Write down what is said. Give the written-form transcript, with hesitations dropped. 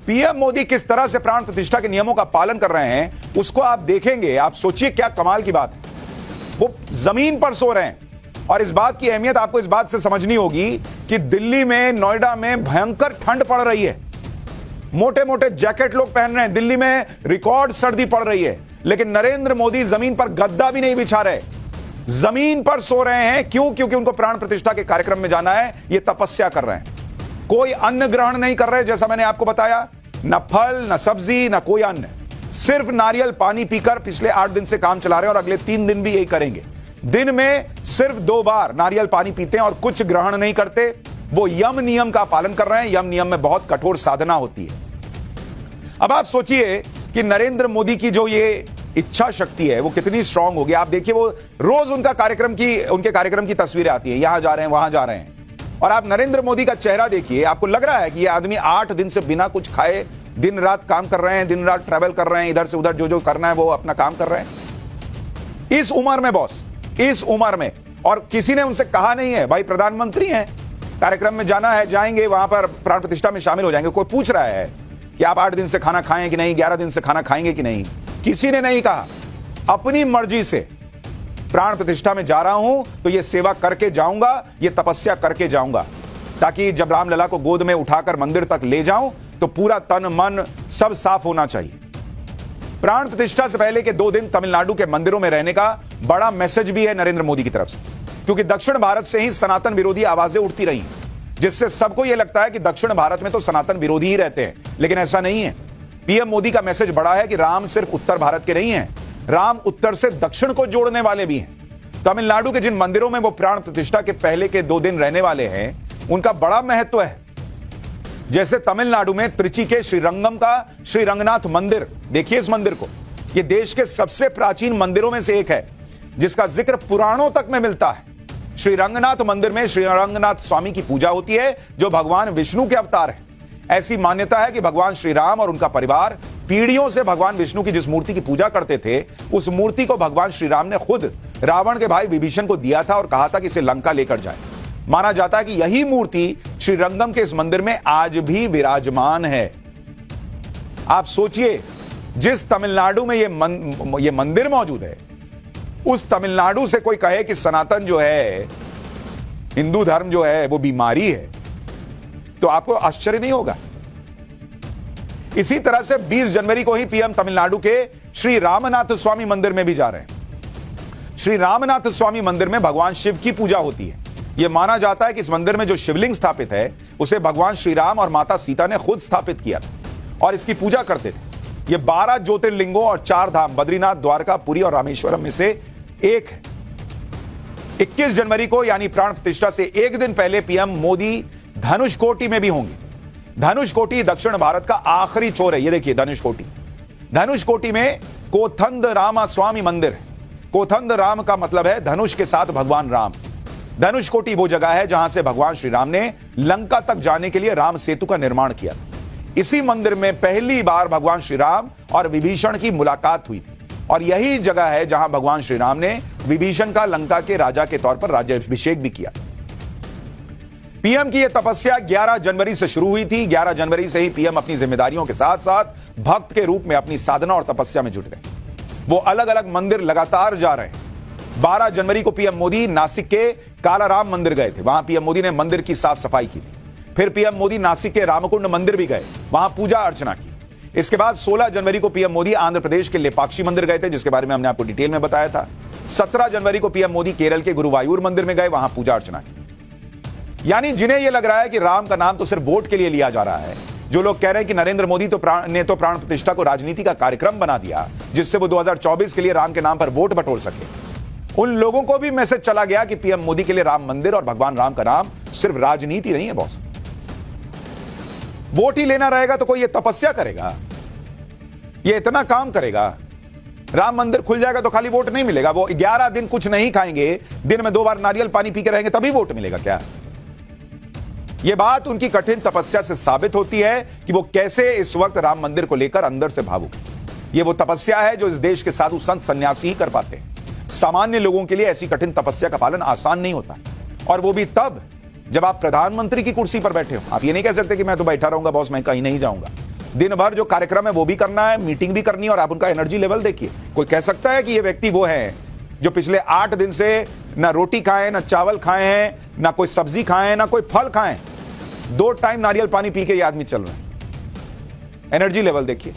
PM Modi किस तरह से प्राण प्रतिष्ठा के नियमों का पालन कर रहे हैं उसको आप देखेंगे। आप सोचिए क्या कमाल की बात है। वो जमीन पर सो रहे हैं और इस बात की अहमियत आपको इस बात से समझनी होगी कि दिल्ली में, नोएडा में भयंकर ठंड पड़ रही है। मोटे मोटे जैकेट लोग पहन रहे हैं। दिल्ली में रिकॉर्ड सर्दी पड़ रही है, लेकिन नरेंद्र मोदी जमीन पर गद्दा भी नहीं बिछा रहे, जमीन पर सो रहे हैं। क्यों? क्योंकि उनको प्राण प्रतिष्ठा के कार्यक्रम में जाना है। ये तपस्या कर रहे हैं। कोई अन्न ग्रहण नहीं कर रहे, जैसा मैंने आपको बताया, न फल, न सब्जी, न कोई अन्न, सिर्फ नारियल पानी पीकर पिछले 8 दिन से काम चला रहे हैं और अगले 3 दिन भी यही करेंगे। दिन में सिर्फ 2 बार नारियल पानी पीते हैं और कुछ ग्रहण नहीं करते। वो यम नियम का पालन कर रहे हैं। यम नियम में बहुत कठोर साधना होती है। अब आप सोचिए कि नरेंद्र मोदी की जो ये इच्छा शक्ति है वो कितनी स्ट्रांग होगी। आप देखिए, वो रोज उनके कार्यक्रम की तस्वीरें आती है, यहां जा रहे हैं, वहां जा रहे हैं। और आप नरेंद्र मोदी का चेहरा देखिए, आपको लग रहा है कि ये आदमी 8 दिन से बिना कुछ खाए दिन रात काम कर रहे हैं, दिन रात ट्रैवल कर रहे हैं, इधर से उधर जो करना है वो अपना काम कर रहे हैं। इस उम्र में बॉस, इस उम्र में, और किसी ने उनसे कहा नहीं है भाई प्रधानमंत्री हैं, कार्यक्रम में जाना है, जाएंगे, वहां पर प्राण प्रतिष्ठा में शामिल हो जाएंगे। कोई पूछ रहा है कि आप 8 दिन से खाना खाएं कि नहीं, 11 दिन से खाना खाएंगे कि नहीं? किसी ने नहीं कहा। अपनी मर्जी से प्राण प्रतिष्ठा में जा रहा हूं तो यह सेवा करके जाऊंगा, यह तपस्या करके जाऊंगा, ताकि जब रामलला को गोद में उठाकर मंदिर तक ले जाऊं तो पूरा तन मन सब साफ होना चाहिए। प्राण प्रतिष्ठा से पहले के 2 दिन तमिलनाडु के मंदिरों में रहने का बड़ा मैसेज भी है नरेंद्र मोदी की तरफ से, क्योंकि दक्षिण भारत से ही सनातन विरोधी आवाजें उठती रही, जिससे सबको यह लगता है कि दक्षिण भारत में तो सनातन विरोधी ही रहते हैं, लेकिन ऐसा नहीं है। पीएम मोदी का मैसेज बड़ा है कि राम सिर्फ उत्तर भारत के नहीं हैं, राम उत्तर से दक्षिण को जोड़ने वाले भी हैं। तमिलनाडु के जिन मंदिरों में वो प्राण प्रतिष्ठा के पहले के 2 दिन रहने वाले हैं, उनका बड़ा महत्व है। जैसे तमिलनाडु में त्रिची के श्रीरंगम का श्री रंगनाथ मंदिर, देखिए इस मंदिर को, यह देश के सबसे प्राचीन मंदिरों में से एक है, जिसका जिक्र पुराणों तक में मिलता है। श्री रंगनाथ मंदिर में श्री रंगनाथ स्वामी की पूजा होती है, जो भगवान विष्णु के अवतार है। ऐसी मान्यता है कि भगवान श्री राम और उनका परिवार पीढ़ियों से भगवान विष्णु की जिस मूर्ति की पूजा करते थे, उस मूर्ति को भगवान श्री राम ने खुद रावण के भाई विभीषण को दिया था और कहा था कि इसे लंका लेकर जाए। माना जाता है कि यही मूर्ति श्री रंगम के इस मंदिर में आज भी विराजमान है। आप सोचिए, जिस तमिलनाडु में ये मंदिर मौजूद है, उस तमिलनाडु से कोई कहे कि सनातन जो है, हिंदू धर्म जो है वो बीमारी है, तो आपको आश्चर्य नहीं होगा। इसी तरह से 20 जनवरी को ही पीएम तमिलनाडु के श्री रामनाथ स्वामी मंदिर में भी जा रहे हैं। श्री रामनाथ स्वामी मंदिर में भगवान शिव की पूजा होती है। यह माना जाता है कि इस मंदिर में जो शिवलिंग स्थापित है, उसे भगवान श्री राम और माता सीता ने खुद स्थापित किया था और इसकी पूजा करते थे। यह 12 ज्योतिर्लिंगों और 4 धाम बद्रीनाथ, द्वारका, पुरी और रामेश्वरम में से एक है। 21 जनवरी को यानी प्राण प्रतिष्ठा से एक दिन पहले पीएम मोदी धनुषकोटी में भी होंगे। धनुषकोटी दक्षिण भारत का आखिरी छोर है। ये देखिए धनुषकोटी। धनुषकोटी में कोथंद रामा स्वामी मंदिर है। कोथंद राम का मतलब है धनुष के साथ भगवान राम। धनुषकोटी वो जगह है जहां से भगवान श्री राम ने लंका तक जाने के लिए राम सेतु का निर्माण किया। इसी मंदिर में पहली बार भगवान श्री राम और विभीषण की मुलाकात हुई थी और यही जगह है जहां भगवान श्री राम ने विभीषण का लंका के राजा के तौर पर राज्याभिषेक भी किया। पीएम की यह तपस्या 11 जनवरी से शुरू हुई थी। 11 जनवरी से ही पीएम अपनी जिम्मेदारियों के साथ साथ भक्त के रूप में अपनी साधना और तपस्या में जुट गए। वो अलग अलग मंदिर लगातार जा रहे हैं। 12 जनवरी को पीएम मोदी नासिक के कालाराम मंदिर गए थे। वहां पीएम मोदी ने मंदिर की साफ सफाई की। फिर पीएम मोदी नासिक के रामकुंड मंदिर भी गए, वहां पूजा अर्चना की। इसके बाद 16 जनवरी को पीएम मोदी आंध्र प्रदेश के लेपाक्षी मंदिर गए थे, जिसके बारे में हमने आपको डिटेल में बताया था। 17 जनवरी को पीएम मोदी केरल के गुरुवायूर मंदिर में गए, वहां पूजा अर्चना की। यानी जिन्हें यह लग रहा है कि राम का नाम तो सिर्फ वोट के लिए लिया जा रहा है, जो लोग कह रहे हैं कि नरेंद्र मोदी ने तो प्राण प्रतिष्ठा को राजनीति का कार्यक्रम बना दिया जिससे वो 2024 के लिए राम के नाम पर वोट बटोर सके, उन लोगों को भी मैसेज चला गया कि पीएम मोदी के लिए राम मंदिर और भगवान राम का नाम सिर्फ राजनीति नहीं है बॉस। वोट ही लेना रहेगा तो कोई ये तपस्या करेगा, ये इतना काम करेगा। राम मंदिर खुल जाएगा तो खाली वोट नहीं मिलेगा। वो 11 दिन कुछ नहीं खाएंगे, दिन में 2 बार नारियल पानी पी के रहेंगे तभी वोट मिलेगा क्या? यह बात उनकी कठिन तपस्या से साबित होती है कि वो कैसे इस वक्त राम मंदिर को लेकर अंदर से भावुक है। यह वो तपस्या है जो इस देश के साधु संत सन्यासी ही कर पाते हैं। सामान्य लोगों के लिए ऐसी कठिन तपस्या का पालन आसान नहीं होता, और वो भी तब जब आप प्रधानमंत्री की कुर्सी पर बैठे हो। आप ये नहीं कह सकते कि मैं तो बैठा रहूंगा बॉस, मैं कहीं नहीं जाऊंगा। दिन भर जो कार्यक्रम है वो भी करना है, मीटिंग भी करनी है, और आप उनका एनर्जी लेवल देखिए। कोई कह सकता है कि ये व्यक्ति वो है जो पिछले 8 दिन से ना रोटी खाए, ना चावल खाए हैं, ना कोई सब्जी खाए, ना कोई फल खाए, 2 टाइम नारियल पानी पी के ये आदमी चल रहा है। एनर्जी लेवल देखिए।